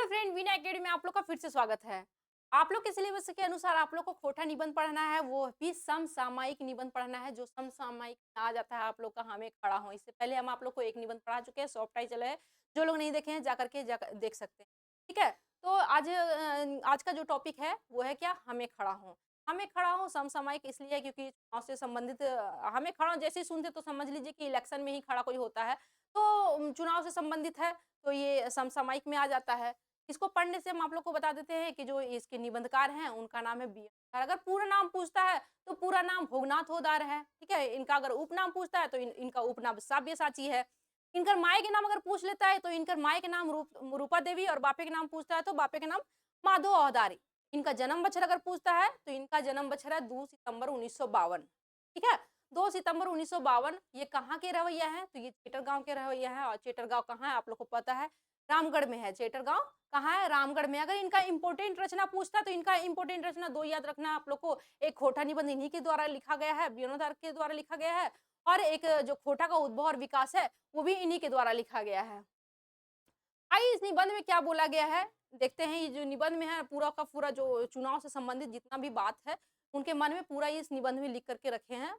Friend, Veena academy में आप लोग का फिर से स्वागत है। आप लोग के सिलेबस के अनुसार आप लोग को खोटा निबंध पढ़ना है, वो भी समसामयिक निबंध पढ़ना है। जो समसामयिक में आ जाता है आप लोग का हमें खड़ा हो। इससे पहले हम आप लोग को एक निबंध पढ़ा चुके हैं, सॉफ्ट टाइटल है। जो लोग नहीं देखे हैं जाकर देख सकते हैं। ठीक है? तो आज का जो टॉपिक है वो है क्या? हमें खड़ा हो। हमें खड़ा हो समसामयिक इसलिए है क्योंकि चुनाव से संबंधित हमें खड़ा हो जैसे ही सुनते तो समझ लीजिए कि इलेक्शन में ही खड़ा कोई होता है। तो चुनाव से संबंधित है, तो ये समसामयिक में आ जाता है। इसको पढ़ने से हम आप लोग को बता देते हैं कि जो इसके निबंधकार हैं उनका नाम है बी एन दार। अगर पूरा नाम पूछता है तो पूरा नाम भोगनाथ होदार है। ठीक है? इनका अगर उपनाम पूछता है तो इनका उपनाम साब्यसाची है। इनकर माए के नाम अगर पूछ लेता है तो इनकर माए के नाम रूपा देवी और बापे के नाम पूछता है तो बापे के नाम माधव औधारी। इनका जन्म बछर अगर पूछता है तो इनका जन्म बछर है 2 सितंबर 1952। ठीक है? 2 सितंबर 1952। ये कहाँ के रवैया हैं? तो ये चेटर के रवैया हैं और चेटर कहाँ है आप लोग को पता है? रामगढ़ में है। चेटर कहाँ है? रामगढ़ में। अगर इनका इम्पोर्टेंट रचना पूछता है तो इनका इम्पोर्टेंट रचना 2 याद रखना आप लोग को। एक खोटा निबंध इन्हीं के द्वारा लिखा गया है, विनोदार के द्वारा लिखा गया है और एक जो खोटा का उद्भव और विकास है, वो भी इन्हीं के द्वारा लिखा गया है। आइए इस निबंध में क्या बोला गया है, देखते हैं। ये जो निबंध में है पूरा का पूरा जो चुनाव से संबंधित जितना भी बात है, उनके मन में पूरा इस निबंध में लिख कर के रखे हैं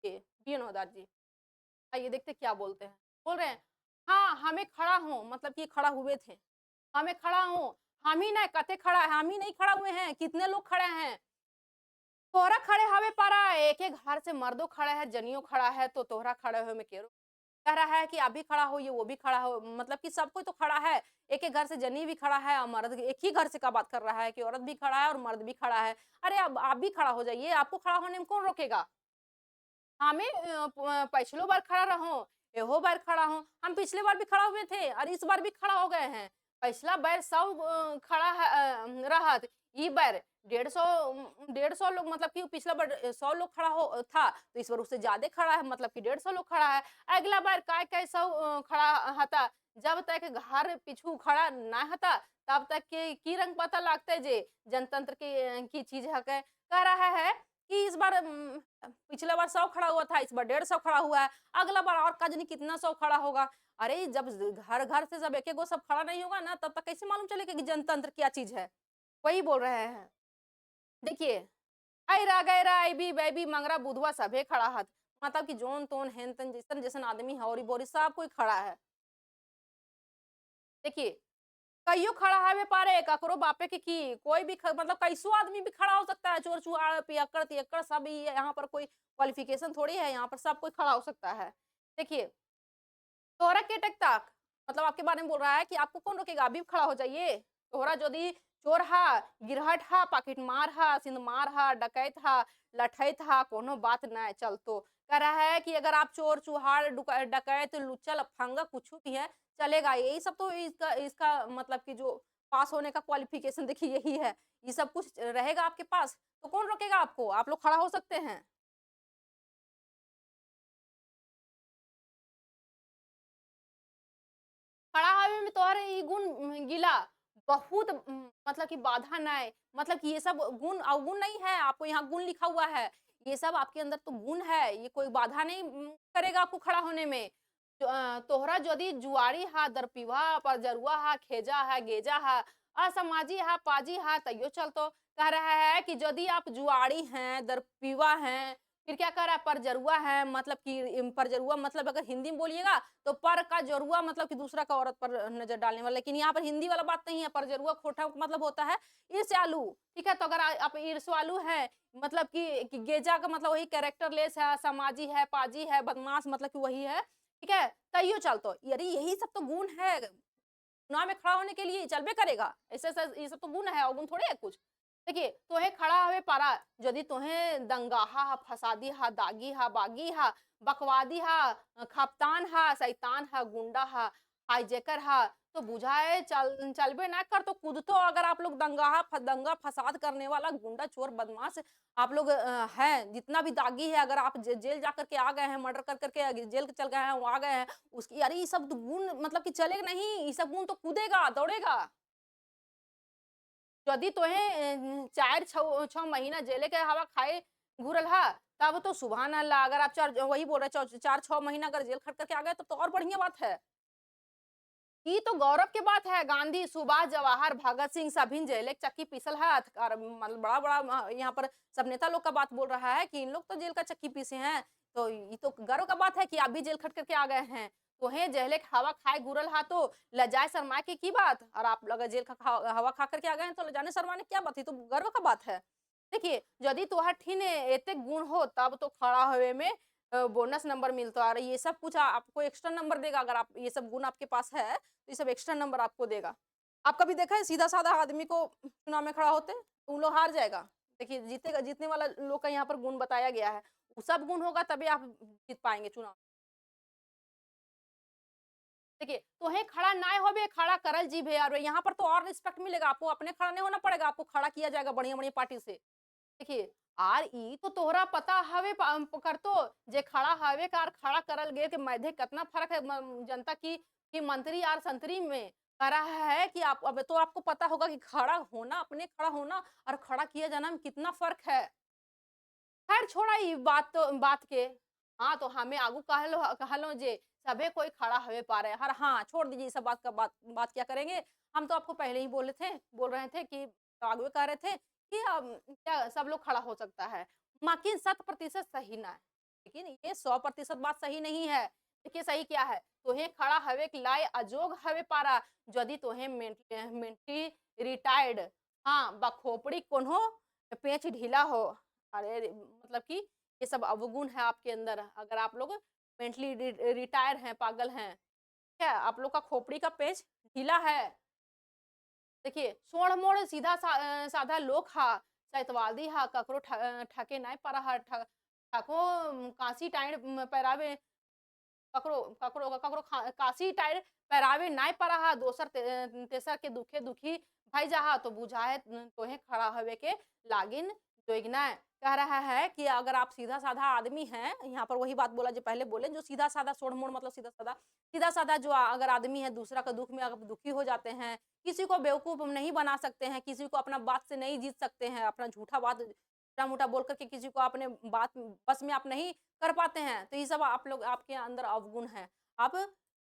ये विनोदार जी। आइए देखते क्या बोलते हैं। बोल रहे हैं, हाँ, हमें खड़ा हों मतलब कि खड़ा हुए थे। हमें खड़ा हों, हम ही नहीं कते खड़ा है, हम ही नहीं खड़ा हुए हैं, कितने लोग खड़े हैं। तोहरा खड़े हवे पारा, एक-एक घर से मर्दों खड़ा है, जनियो खड़ा है, तो तोहरा खड़े हुए में केरो कह रहा है कि आप भी खड़ा होइए, वो भी खड़ा हो मतलब कि सब कोई तो खड़ा है। एक-एक घर से जनी भी खड़ा है और मर्द एक ही घर से का बात कर रहा है कि औरत भी खड़ा है और मर्द भी खड़ा है। अरे अब आप भी खड़ा हो जाइए, आपको खड़ा होने में कौन रोकेगा? हमें पिछलो बार खड़ा रहो, एहो बार खड़ा हो। हम पिछले बार भी खड़ा हुए थे और इस बार भी खड़ा हो गए हैं। पिछला बार 100 खड़ा है रहत, ई बार 150 लोग मतलब कि पिछला बार 100 लोग खड़ा हो था, तो इस बार उससे ज़्यादा खड़ा है मतलब कि 150 लोग खड़ा है। अगला बार काय-काय 100 खड़ा हता, जब तक घर पीछू खड़ा ना हता, तब तक के की रंग पता लागतै जे जनतंत्र की चीज़ हकै। कह रहा है कि इस बार पिछला बार 100 खड़ा हुआ था, इस बार 150 खड़ा हुआ है, अगला बार और का जाने कितना 100 खड़ा होगा। अरे जब घर-घर से जब एक-एक गो सब खड़ा नहीं होगा ना, तब तक कैसे मालूम चलेगा कि जनतंत्र क्या चीज़ है? वही बोल रहे हैं। देखिए, अइरा गइरा अइबी बैबी मंगरा बुधवा सभे खड़ा हत। मतलब कि जोन-तोन, हेन-तेन जइसन-जइसन आदमी हौरी-बोरी सब कोई खड़ा है। देखिए, कहियो खड़ा हवे पारे ककरो बापे के की कोई भी मतलब कैसो आदमी भी खड़ा हो सकता है। चोर चुहार पियक्कड़ सब ही यहाँ पर कोई क्वालिफिकेशन थोड़ी है, यहाँ पर सब कोई खड़ा हो सकता है। देखिए, तोहरा के टेकता मतलब आपके बारे में बोल रहा है कि आपको कौन रोकेगा, अभी खड़ा हो जाइए। तोहरा यदि चोर हा, गिरहट हा, पॉकेटमार हा, सिंधमार हा, डकैत हा, लठैत हा, कोनो बात नहीं चलतो। कह रहा है कि अगर आप चोर चुहार डकैत लुच्चा लफंगा कुछ भी है चलेगा। यही सब तो इसका इसका मतलब कि जो पास होने का क्वालिफिकेशन देखिए यही है। ये सब कुछ रहेगा आपके पास तो कौन रोकेगा आपको, आप लोग खड़ा हो सकते हैं। खड़ा हवे में तोहर ई गुण गिला बहुत मतलब कि बाधा नहीं मतलब कि ये सब गुण अवगुण नहीं है, आपको यहाँ गुण लिखा हुआ है। ये सब आपके अंदर तो गुण है, ये कोई बाधा नहीं करेगा आपको खड़ा होने में। तोहरा यदि जुआरी हा, दरपिवा, परजरुआ हा, खेजा हा, गेजा हा, असामाजी हा, पाजी हा, तैयो चलतो। कह रहा है कि यदि आप जुआरी हैं, दरपिवा हैं, फिर क्या कह रहा है परजरुआ है मतलब कि परजरुआ मतलब अगर हिंदी में बोलिएगा तो पर का जरुआ मतलब कि दूसरा का औरत पर नजर डालने वाला, लेकिन यहाँ पर हिंदी वाला बात नहीं है। पर जरुआ खोटा मतलब होता है ईर्ष्यालु। ठीक है? तो अगर आप ईर्ष्यालु हैं मतलब कि गेजा का मतलब वही कैरेक्टर लेस है, समाजी है, पाजी है, बदमाश मतलब कि वही है। ठीक है? तइयो चलतो। अरे यही सब तो गुण है। चुनाव में खड़ा होने के लिए चलबे करेगा। ऐसे ये सब तो गुण है, अवगुण थोड़ी है कुछ। देखिए, तोहे खड़ा हवे पारा, यदि तोहे दंगाहा हा, फसादी हा, दागी हा, बागी हा, बकवादी हा, खपतान हा, शैतान हा, गुंडा हा, हाईजैकर हा, तो बुझाए चलबे ना कर तो कूदतो। अगर आप लोग दंगा फसाद करने वाला गुंडा, चोर, बदमाश आप लोग हैं, जितना भी दागी है, अगर आप जेल जा कर के आ गए हैं, मर्डर कर कर के जेल चल गए हैं, वो आ गए हैं, उसकी अरे ये सब तो गुण मतलब कि चलेगा नहीं, ये सब गुण तो कूदेगा, दौड़ेगा। यदि तोहे 4-6 महीना जेले के हवा खाए घूरल हा, तब तो सुभान अल्लाह। अगर आप 4 वही बोल रहे 4-6 महीना अगर जेल खट करके आ गए तब तो और बढ़िया बात है। ये तो गौरव की बात है। गांधी, सुभाष, जवाहर, भगत सिंह सभी जेल एक चक्की पीसल है। और मतलब बड़ा-बड़ा यहाँ पर सब नेता लोग का बात बोल रहा है कि इन लोग तो जेल का चक्की पीसे हैं। तो ये तो गर्व का बात है कि आप भी जेल खट करके आ गए हैं। तो है जेल के हवा खाए गुरल हा तो लजाए शर्माए की बात। और आप अगर जेल का हवा खा करके आ गए हैं तो लजाने शर्माने क्या बात है, तो गर्व का बात है। देखिए, यदि तोहार ठीन एते गुण हो तब तो खड़ा होवे में बोनस नंबर मिलता है। और ये सब कुछ आपको एक्स्ट्रा नंबर देगा। अगर आप ये सब गुण आपके पास है तो ये सब एक्स्ट्रा नंबर आपको देगा। आप कभी देखा है सीधा-साधा आदमी को चुनाव में खड़ा होते? वो लोग हार जाएगा। देखिए, जीतेगा जीतने वाला लोग का यहाँ पर गुण बताया गया है। वो सब गुण होगा तभी आप जीत पाएँगे चुनाव। देखिए, तोहे खड़ा नाय होबे, खड़ा करल जीभे। और यहाँ पर तो और रिस्पेक्ट मिलेगा आपको, अपने खड़ा नहीं होना पड़ेगा, आपको खड़ा किया जाएगा बढ़िया-बढ़िया पार्टी से। देखिए, आर ई तो तोहरा पता हवे करतो जे खड़ा हवे कार खड़ा करल गे के मध्य कितना फर्क है जनता की मंत्री और संतरी में करा है कि आप अब तो आपको पता होगा कि खड़ा होना, अपने खड़ा होना और खड़ा किया जाना में कितना फर्क है। खैर छोड़ा ई बात तो बात के। हाँ, तो हमें आगू कहलो जे सभे कोई खड़ा हवे पारे। हर हाँ, छोड़ दीजिए ये सब बात का बात क्या करेंगे। हम तो आपको पहले ही बोल रहे थे कि आगे कह रहे थे कि क्या सब लोग खड़ा हो सकता है। माकिन 100% सही ना है। लेकिन ये 100% बात सही नहीं है। देखिए सही क्या है? तोहे खड़ा हवे के लाए अजोग हवे पारा यदि तोहे मेंटली रिटायर्ड हाँ, बखोपड़ी कोन्हो पेच ढीला हो। अरे मतलब कि ये सब अवगुण है आपके अंदर। अगर आप लोग मेंटली रिटायर हैं, पागल हैं, क्या आप लोग का खोपड़ी का पेच ढीला है। देखिए, सोड़-मोड़ साधा लोग हा, चैतवादी हा, ककरो ठके नाय पारा हा, ठाको कासी टाइण पैरावे ककरो ककरो ककरो कासी टाइर पैरावे नाय परा हा दोसर तेसर के दुखे दुखी भई जाहा तो बुझाए तोहे खड़ा हवे के लागिन जोइगना कह रहा है कि अगर आप सीधा-साधा आदमी हैं, यहाँ पर वही बात बोला जो पहले बोले जो सीधा-साधा सोड़-मोड़ मतलब सीधा-साधा जो अगर आदमी है दूसरा का दुःख में अगर दुखी हो जाते हैं, किसी को बेवकूफ़ नहीं बना सकते हैं, किसी को अपना बात से नहीं जीत सकते हैं, अपना झूठा बात छोटा-मोटा बोल कर के किसी को अपने बात बस में आप नहीं कर पाते हैं, तो ये सब आप लोग आपके अंदर अवगुण है। आप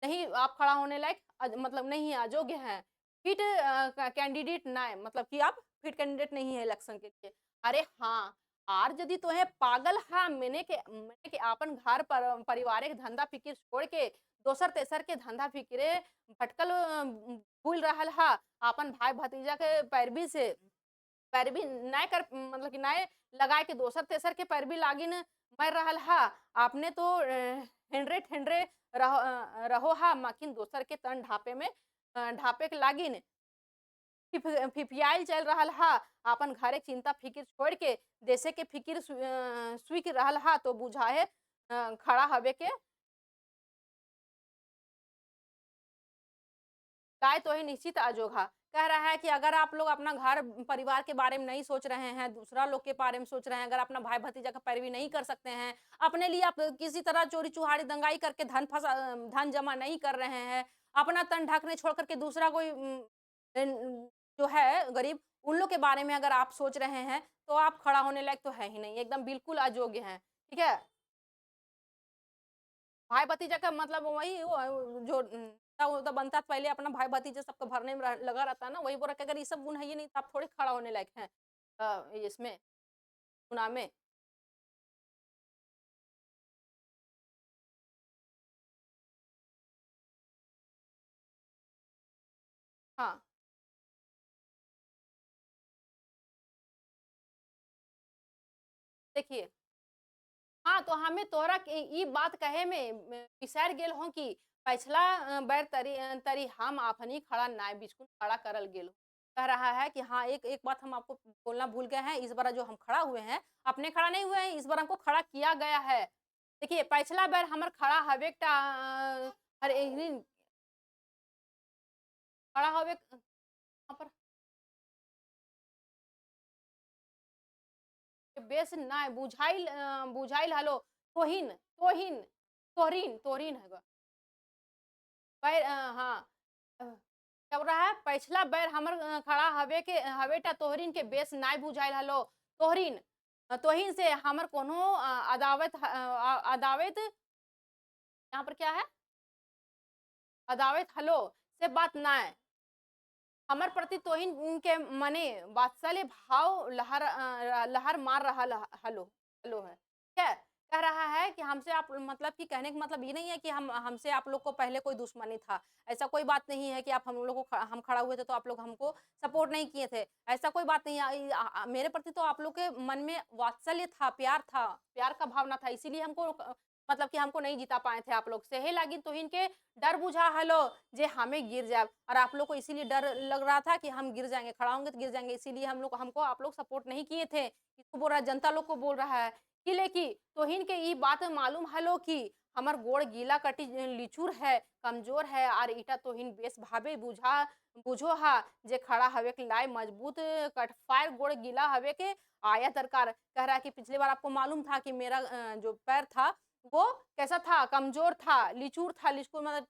नहीं आप खड़ा होने लायक मतलब नहीं अयोग्य हैं। फिट कैंडिडेट ना है मतलब कि आप फिट कैंडिडेट नहीं है इलेक्शन के लिए। अरे हाँ, आर यदि तोहे पागल हा मैंने के आपन घर पर पारिवारिक धंधा फ़िकिर छोड़ के दोसर-तेसर के धंधा फ़िक्रे भटकल भूल रहल हा, आपन भाई-भतीजा के पैरवी नाय कर मतलब कि नाय लगाए के दोसर-तेसर के पैरवी लागिन मर रहल हा। आपने तो हेंडरे रहो हा माकिन दोसर के तन ढापे में ढापे के लागिन फिफियाइल चल रहल हा। आपन घरे चिंता फ़िकिर छोड़ के देशे के फ़िकिर सुइक रहल हा तो बुझाए खड़ा हवे के गाय तो ही निश्चित अजोघा कह रहा है कि अगर आप लोग अपना घर परिवार के बारे में नहीं सोच रहे हैं, दूसरा लोग के बारे में सोच रहे हैं, अगर अपना भाई भतीजा का पैरवी नहीं कर सकते हैं, अपने लिए आप किसी तरह चोरी चुहाड़ी दंगाई करके धन जमा नहीं कर रहे हैं, अपना तन ढकने छोड़ करके दूसरा कोई जो है गरीब उन लोग के बारे में अगर आप सोच रहे हैं, तो आप खड़ा होने लायक तो है ही नहीं, एकदम बिल्कुल अयोग्य हैं, ठीक है? भाई भतीजा का मतलब वही जो वो तो बनता है पहले अपना भाई भतीजा सबको भरने में लगा रहता है ना वही बोल रहा है कि अगर ये सब गुण है ही नहीं तो आप थोड़े खड़ा होने लायक हैं इसमें चुनाव में। हाँ, देखिए हाँ, तो हमें तोहरा के ई बात कहे में पिसैर गेल हों कि पछला बैर तरी हम आपनी खड़ा नाय बिल्कुल खड़ा करल गेल। कह रहा है कि हाँ, एक एक बात हम आपको बोलना भूल गए हैं, इस बार जो हम खड़ा हुए हैं, अपने खड़ा नहीं हुए हैं, इस बार हमको खड़ा किया गया है। देखिए, पछला बार हमर खड़ा हवे अरे खड़ा हवे कहाँ पर बेस नाय बुझाइल हलो तोहिन है हाँ। क्या बोल रहा है पिछला बेर हमर खड़ा हवे टा तोहरीन के बेस नाय बुझाइल हलो तोहरीन तोहिन से हमर कोनो अदावत यहाँ पर क्या है अदावत हलो से बात ना है। हमर प्रति तोहिन के मने वात्सल्य भाव लहर मार रहा हलो हलो है। ठीक है? कह रहा है कि हमसे आप मतलब कि कहने का मतलब ये नहीं है कि हम हमसे आप लोग को पहले कोई दुश्मनी था। ऐसा कोई बात नहीं है कि आप हम लोग को हम खड़ा हुए थे तो आप लोग हमको सपोर्ट नहीं किए थे। ऐसा कोई बात नहीं है। मेरे प्रति तो आप लोग के मन में वात्सल्य था, प्यार का भावना था इसीलिए हमको मतलब कि हमको नहीं जिता पाए थे आप लोग। सेहे लागिन तोहिन के डर बुझा हलो जे हमें गिर जाए और आप लोग को इसीलिए डर लग रहा था कि हम गिर जाएँगे, खड़ा होंगे तो गिर जाएँगे, इसीलिए हम लोग हमको आप लोग सपोर्ट नहीं किए थे। किसको बोल रहा है? जनता लोग को बोल रहा है। कि लेकि तोहिन के ई बात मालूम हलो कि हमर गोड़ गीला कटी लिचुर है, कमजोर है और ईटा तोहिन बेस भावे बुझो हा जे खड़ा हवे के लाए मजबूत कटफायर गोड़ गीला हवे के आया दरकार। कह रहा है कि पिछली बार आपको मालूम था कि मेरा जो पैर था वो कैसा था? कमज़ोर था, लिचूर मतलब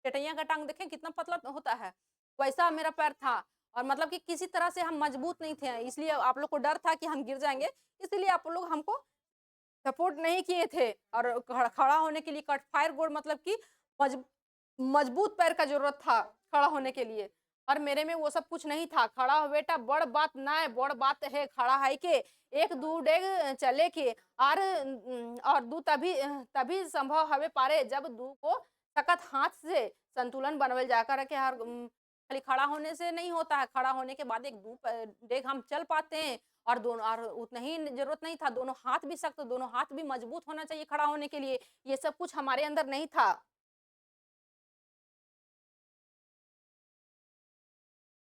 टेटैया का टाँग देखें कितना पतला होता है, वैसा मेरा पैर था और मतलब कि किसी तरह से हम मजबूत नहीं थे, इसलिए आप लोग को डर था कि हम गिर जाएँगे, इसीलिए आप लोग हमको सपोर्ट नहीं किए थे और खड़ा होने के लिए कट फायर गोल मतलब कि मज मजबूत पैर का ज़रूरत था खड़ा होने के लिए और मेरे में वो सब कुछ नहीं था। खड़ा हो बेटा बड़ बात ना है, बड़ बात है खड़ा है के 1-2 डेग चले के और 2 तभी संभव हवे पारे जब 2 को सकत हाथ से संतुलन बनवल जाकर के खाली खड़ा होने से नहीं होता है, खड़ा होने के बाद 1-2 डेग हम चल पाते हैं और दोनों और उतना ही ज़रूरत नहीं था, दोनों हाथ भी सख्त, दोनों हाथ भी मजबूत होना चाहिए खड़ा होने के लिए, ये सब कुछ हमारे अंदर नहीं था।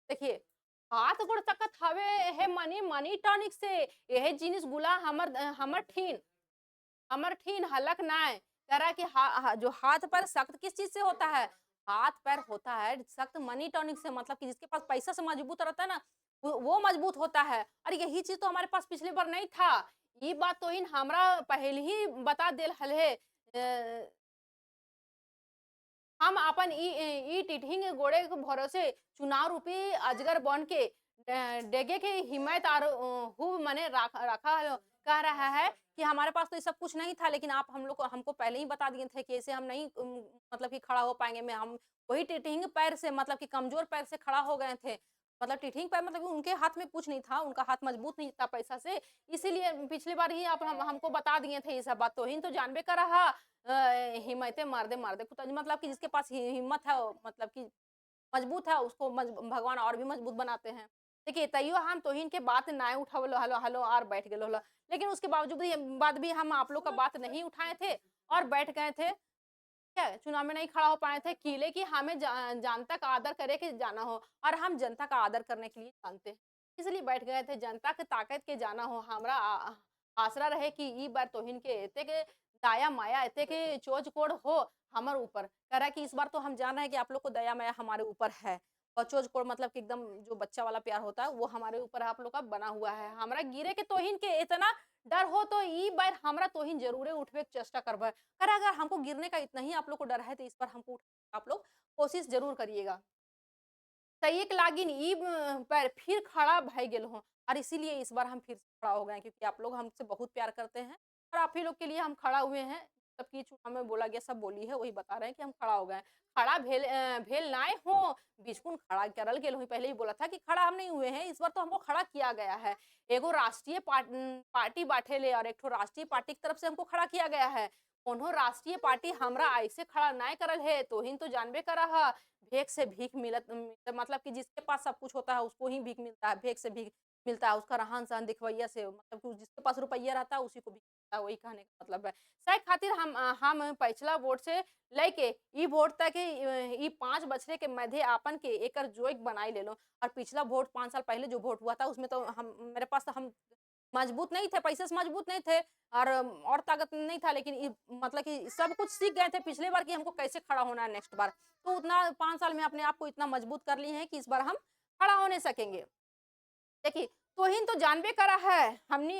देखिए, हाथ गोड़ तकत हवे हे मनी टॉनिक से, एहे जिनिस गुला हमर ठीन हलक नाय। कह रहा है कि जो हाथ पैर सख्त किस चीज़ से होता है? हाथ पैर होता है सख्त मनी टॉनिक से मतलब कि जिसके पास पैसा से मजबूत रहता है ना, वो मजबूत होता है। और यही चीज़ तो हमारे पास पिछली बार नहीं था। ये बात तो हिन हमरा पहले ही बता देल हले। हम अपन ई टिटहिंग गोड़े के भरोसे चुनाव रूपी अजगर बन के डेगे के हिम्मत और खूब मने रखा कह रहा है कि हमारे पास तो ये सब कुछ नहीं था लेकिन आप हम लोग को हमको पहले ही बता दिए थे कि ऐसे हम नहीं मतलब कि खड़ा हो पाएंगे मैं हम वही टिटहिंग पैर से मतलब कि कमजोर पैर से खड़ा हो गए थे मतलब टिटहिंग पैर मतलब कि उनके हाथ में कुछ नहीं था उनका हाथ मजबूत नहीं था पैसा से इसीलिए पिछली बार ही आप हमको बता दिए थे ये सब बात तो हिन तो जानबे कर रहा हिम्मतें मार दे कुछ मतलब कि जिसके पास हिम्मत है मतलब कि मजबूत है उसको भगवान और भी मजबूत बनाते हैं। देखिए तइयो हम तोहिन के बात नाय उठावलो हलो हलो और बैठ गेलो हलो। लेकिन उसके बावजूद भी बाद भी हम आप लोग का बात नहीं उठाए थे और बैठ गए थे। ठीक है? चुनाव में नहीं खड़ा हो पाए थे किले की हमें जनता का आदर करे के जाना हो और हम जनता का आदर करने के लिए जानते हैं। इसलिए बैठ गए थे जनता के ताकत के जाना हो हमरा आसरा रहे कि ई बार तोहिन के एते के दया माया एते के चोच कोड़ हो हमर ऊपर। कह रहा है कि इस बार तो हम जान रहे हैं कि आप लोग को दया माया हमारे ऊपर है। और चोच कोड़ मतलब कि एकदम जो बच्चा वाला प्यार होता है वो हमारे ऊपर आप लोग का बना हुआ है। हमरा गिरे के तोहिन के इतना डर हो तो ई बार हमरा तोहिन जरूरे उठवे के चेष्टा करबे। अरे अगर हमको गिरने का इतना ही आप लोग को डर है तो इस बार हमको आप लोग कोशिश जरूर करिएगा। तइक लागिन ई पर फिर खड़ा भई गेल हो और इसीलिए इस बार हम फिर से खड़ा हो गए हैं क्योंकि आप लोग हमसे बहुत प्यार करते हैं और आप ही लोग के लिए हम खड़ा हुए हैं। सबकी चुनाव में बोला गया सब बोली है वही बता रहे हैं कि हम खड़ा हो गए हैं। खड़ा भेल नाय हो बिचकुन खड़ा करल गेल हो पहले ही बोला था कि खड़ा हम नहीं हुए हैं इस बार तो हमको खड़ा किया गया है। एगो राष्ट्रीय पार्टी बाँटे ले और एक ठो राष्ट्रीय पार्टी की तरफ से हमको खड़ा किया गया है। कोनो राष्ट्रीय पार्टी हमरा ऐसे खड़ा नाय करल है तोहिन तो जानबे करा ह भेक से भीख मतलब कि जिसके पास सब कुछ होता है उसको ही भीख मिलता है, भेक से भीख मिलता है, उसका रहन-सहन दिखवैया से मतलब कि जिसके पास रुपया रहता है उसी को भीख मिलता है, वही कहने का मतलब है। सही खातिर हम पिछला वोट से लइके ई वोट तक ई 5 बछरे के मध्य आपन के एकर जोइक बनाई लेलो और पिछला वोट 5 साल पहले जो वोट हुआ था उसमें तो हम मेरे पास तो हम मजबूत नहीं थे, पैसे से मजबूत नहीं थे और ताकत नहीं था लेकिन मतलब कि सब कुछ सीख गए थे पिछले बार कि हमको कैसे खड़ा होना है नेक्स्ट बार। तो उतना 5 साल में अपने आप को इतना मजबूत कर लिए हैं कि इस बार हम खड़ा होने सकेंगे। देखिए, तोहिन तो जानबे करा है हमनी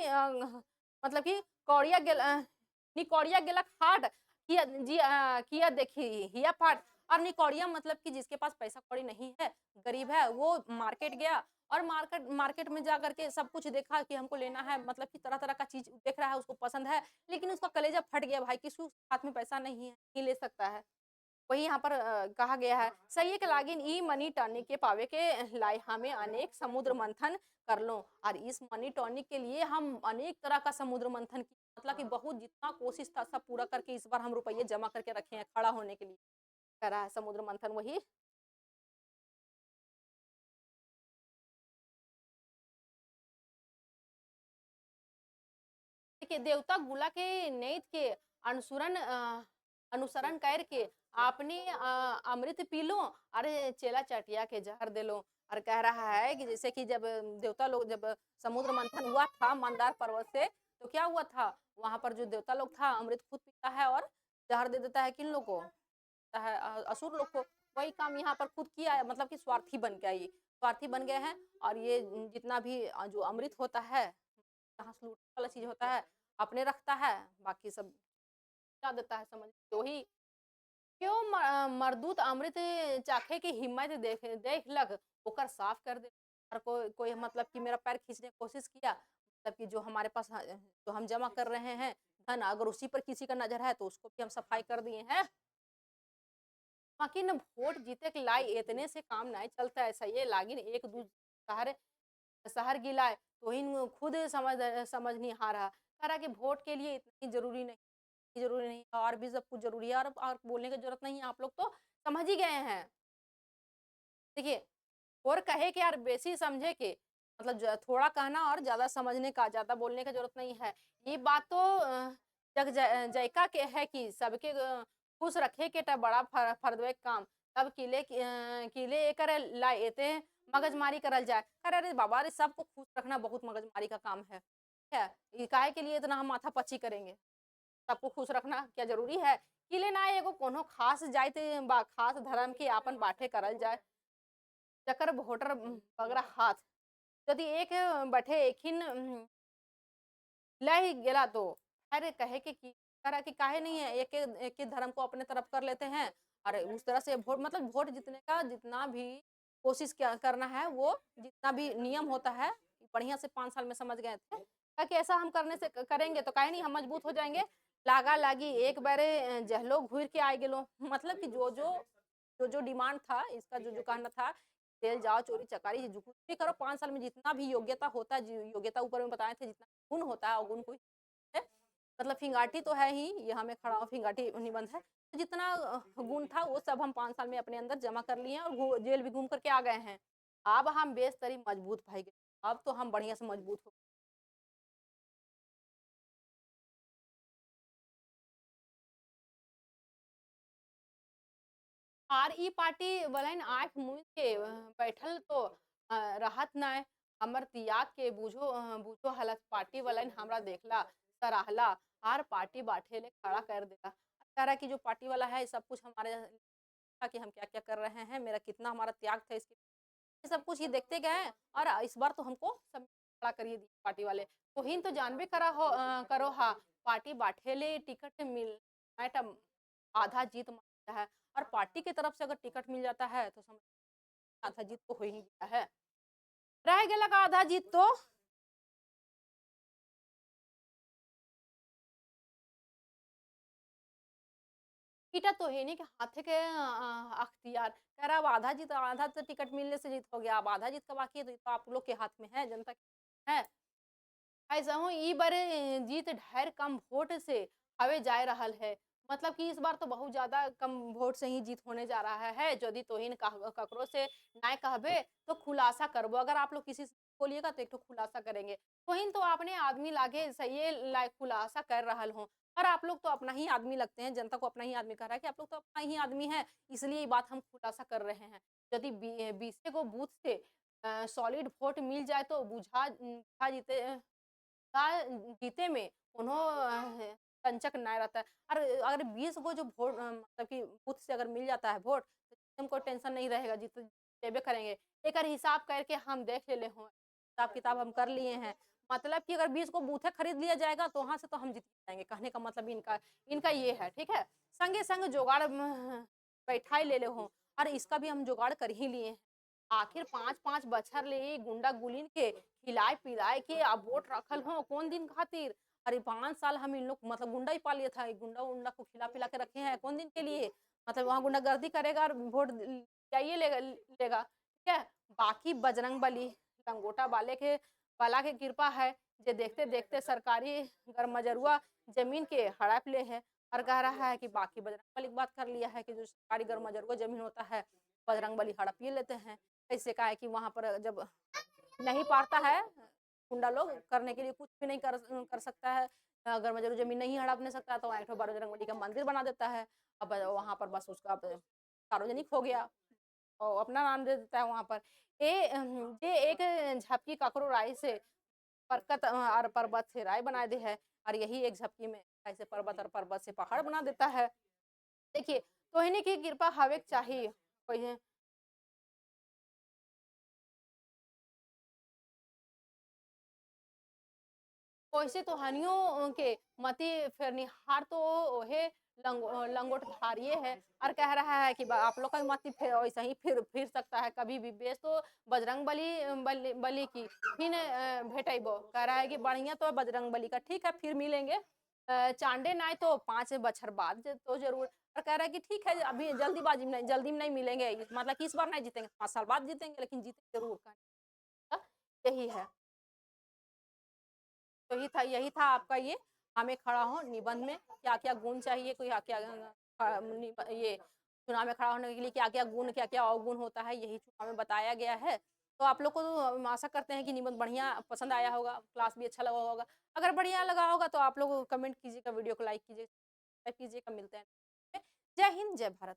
मतलब कि नी कौड़िया गेलक हाट किया देखी हिया फाट और निकौड़िया मतलब कि जिसके पास पैसा कौड़ी नहीं है, गरीब है, वो मार्केट गया और मार्केट मार्केट में जा करके सब कुछ देखा कि हमको लेना है मतलब कि तरह-तरह का चीज़ देख रहा है, उसको पसंद है, लेकिन उसका कलेजा फट गया भाई कि उसके हाथ में पैसा नहीं है, नहीं ले सकता है। वही यहाँ पर कहा गया है सही है कि लागिन ई मनी टॉनिक के पावे के लाए हमें अनेक समुद्र मंथन कर लो और इस मनी टॉनिक के लिए हम अनेक तरह का समुद्र मंथन की मतलब कि बहुत जितना कोशिश था सब पूरा करके इस बार हम रुपये जमा करके रखे हैं खड़ा होने के लिए करा है समुद्र मंथन वही देखिए देवता गुला के नेत के अनुसरण करके आपने अमृत पी लो अरे चेला चटिया के जहर दे लो और कह रहा है कि जैसे कि जब देवता लोग जब समुद्र मंथन हुआ था मंदार पर्वत से तो क्या हुआ था वहां पर जो देवता लोग था अमृत खुद पीता है और जहर दे देता है किन लोग को देता है असुर लोग को वही काम यहाँ पर खुद किया है मतलब कि स्वार्थी बन गया ये स्वार्थी बन गए हैं और ये जितना भी जो अमृत होता है जहाँ से लूटने वाला चीज होता है अपने रखता है बाकी सब क्या देता है समझ तो ही क्यों मरदूत अमृत चाखे की हिम्मत देख देख लग ओकर साफ कर दे और कोई कोई मतलब कि मेरा पैर खींचने की कोशिश किया मतलब कि जो हमारे पास जो हम जमा कर रहे हैं धन अगर उसी पर किसी का नजर है तो उसको भी हम सफाई कर दिए हैं बाकी न वोट जीते के लाई इतने से काम नहीं चलता है सही है लागिन एक दूसरे शहर शहर गिलाए तो इन खुद समझ नहीं आ रहा कह रहा कि वोट के लिए इतनी जरूरी नहीं है और भी सब कुछ जरूरी है और बोलने की जरूरत नहीं है आप लोग तो समझ ही गए हैं देखिए और कहे कि यार बेसी समझे के मतलब थोड़ा कहना और ज्यादा समझने का ज्यादा बोलने की जरूरत नहीं है ये बात तो जयका के है कि सबके खुश रखे के टा बड़ा फर्दवे काम तब किले करे लाएते मगजमारी करल जाए अरे अरे बाबा रे सबको खुश रखना बहुत मगजमारी का काम है ठीक है ये काहे के लिए इतना हम माथा पच्ची करेंगे सबको खुश रखना क्या जरूरी है किले ना एगो कोनो खास जाति बा खास धर्म के आपन बाटे करल जाए जकर वोटर पगड़ा हाथ यदि एक बैठे एखिन लह गेला तो अरे कहे कि करा कि काहे नहीं है एक ही धर्म को अपने तरफ कर लेते हैं अरे उस तरह से वोट मतलब वोट जीतने का जितना भी कोशिश क्या करना है वो जितना भी नियम होता है बढ़िया से 5 साल में समझ गए थे ताकि ऐसा हम करने से करेंगे तो काहे नहीं हम मजबूत हो जाएंगे लागा लागी एक बारे जहलो घूर के आए गेलो मतलब कि जो डिमांड था इसका जो कहना था जेल जाओ चोरी चकारी जो कुछ भी करो 5 साल में जितना भी योग्यता होता है योग्यता ऊपर में बताए थे जितना गुण होता है अवगुण कोई है मतलब फिंगाटी तो है ही ये हमें खड़ा हो फिंगाटी निबंध है तो जितना गुण था वो सब हम 5 साल में अपने अंदर जमा कर लिए हैं और जेल भी घूम करके आ गए हैं अब हम बेस्तरी मजबूत भाई गए अब तो हम बढ़िया से मजबूत हो आर ई पार्टी वालन आंख मूंद के बैठल तो रहत न हमर तियाग के बूझो हालत पार्टी वालन हमरा देखला सराहला आर पार्टी बाठे ले खड़ा कर देला कह रहा कि जो पार्टी वाला है सब कुछ हमारे था कि हम क्या क्या कर रहे हैं मेरा कितना हमारा त्याग था इसके ये सब कुछ ये देखते गए और इस बार तो हमको सब खड़ा करिए दिए पार्टी वाले तो हिन तो जानबे करो हा पार्टी बाठे ले टिकट मिल मैडम आधा जीत मानता है और पार्टी की तरफ से अगर टिकट मिल जाता है तो समझ आधा जीत तो हो ही गया है रह गया का आधा जीत तो ईटा तो है नहीं कि हाथ के अख्तियार कह रहा अब आधा तो टिकट मिलने से जीत हो गया अब आधा जीत का बाकी है तो ये तो आप लोग के हाथ में है जनता के है ऐसा हूँ ई बार जीत ढेर कम वोट से हवे जाए रहल है मतलब कि इस बार तो बहुत ज्यादा कम वोट से ही जीत होने जा रहा है यदि तोहिन ककरो से ना कहबे तो खुलासा करबो अगर आप लोग किसी से बोलिएगा तो एक तो खुलासा करेंगे तोहिन तो आपने आदमी लागे सही खुलासा कर रहल हो और आप लोग तो अपना ही आदमी लगते हैं जनता को अपना ही आदमी कह रहा है कि आप लोग तो अपना ही आदमी है इसलिए ये बात हम खुलासा कर रहे हैं यदि 20 गो बूथ से सॉलिड वोट मिल जाए तो बुझा जीते जीते में उन्हों कंचक नहीं रहता है और अगर 20 गो जो वोट मतलब कि बूथ से अगर मिल जाता है वोट तो हमको टेंशन नहीं रहेगा जीते करेंगे एक हिसाब करके हम देख ले हो हिसाब किताब हम कर लिए हैं मतलब कि अगर 20 को बूथे खरीद लिया जाएगा तो वहां से तो हम जीत जाएंगे कहने का मतलब इनका इनका ये है ठीक है संगे संग जुगाड़ बैठाई ले हो और इसका भी हम जुगाड़ कर ही लिए हैं आखिर 5-5 बछर ले गुंडा गुलिन के खिलाए पिलाए के अब वोट रखल हो कौन दिन खातिर अरे 5 साल हम इन लोग मतलब गुंडा ही पा लिया था गुंडा उंडा को खिला पिला के रखे हैं कौन दिन के लिए मतलब वहाँ गुंडागर्दी करेगा और वोट जाइए लेगा, ठीक है? बाकी बजरंग बली, लंगोटा वाला के कृपा है, जे देखते-देखते सरकारी गरमजरुआ ज़मीन के हड़प ले है और कह रहा है कि बाकी बजरंग बली की बात कर लिया है कि जो सरकारी गरमजरुआ ज़मीन होता है, बजरंग बली हड़प ही लेते हैं। ऐसे का है कि वहाँ पर जब नहीं पाता है, गुंडा लोग करने के लिए कुछ भी नहीं कर सकता है। अगर मजरू ज़मीन नहीं हड़पने सकता तो वहाँ एक ठो बजरंगबली का मंदिर बना देता है। अब वहाँ पर बस उसका सार्वजनिक हो गया और अपना नाम दे देता है वहाँ पर। ये एक झपकी ककरो राय से परकत और पर्वत से राय बना दे है और यही एक झपकी में ऐसे पर्वत और पर्वत से पहाड़ बना देता है। देखिए, तोहिनी की कृपा हवेक चाहिए। कोई वैसे तो हनियों के मति फेरनिहार तो ओहे लंगोटधारिये है और कह रहा है कि आप लोग का मति फिर वैसे ही फिर सकता है कभी भी बेस तो बजरंग बली की फिर भेटैबो कह रहा है कि बढ़िया तो बजरंग बली का ठीक है फिर मिलेंगे चांडे नाय तो 5 बछर बाद तो जरूर और कह रहा है कि ठीक है अभी जल्दी में नहीं मिलेंगे मतलब कि इस बार नहीं जीतेंगे 5 साल बाद जीतेंगे लेकिन जीतेंगे जरूर यही है तो यही था आपका ये हमें खड़ा हो निबंध में क्या-क्या गुण चाहिए कोई क्या ये चुनाव में खड़ा होने के लिए क्या-क्या गुण क्या-क्या अवगुण होता है यही चुनाव में बताया गया है। तो आप लोग को तो हम आशा करते हैं कि निबंध बढ़िया पसंद आया होगा, क्लास भी अच्छा लगा होगा। अगर बढ़िया लगा होगा तो आप लोग कमेंट कीजिएगा, वीडियो को लाइक कीजिए, सब्सक्राइब कीजिएगा, मिलते हैं। जय हिंद, जय भारत।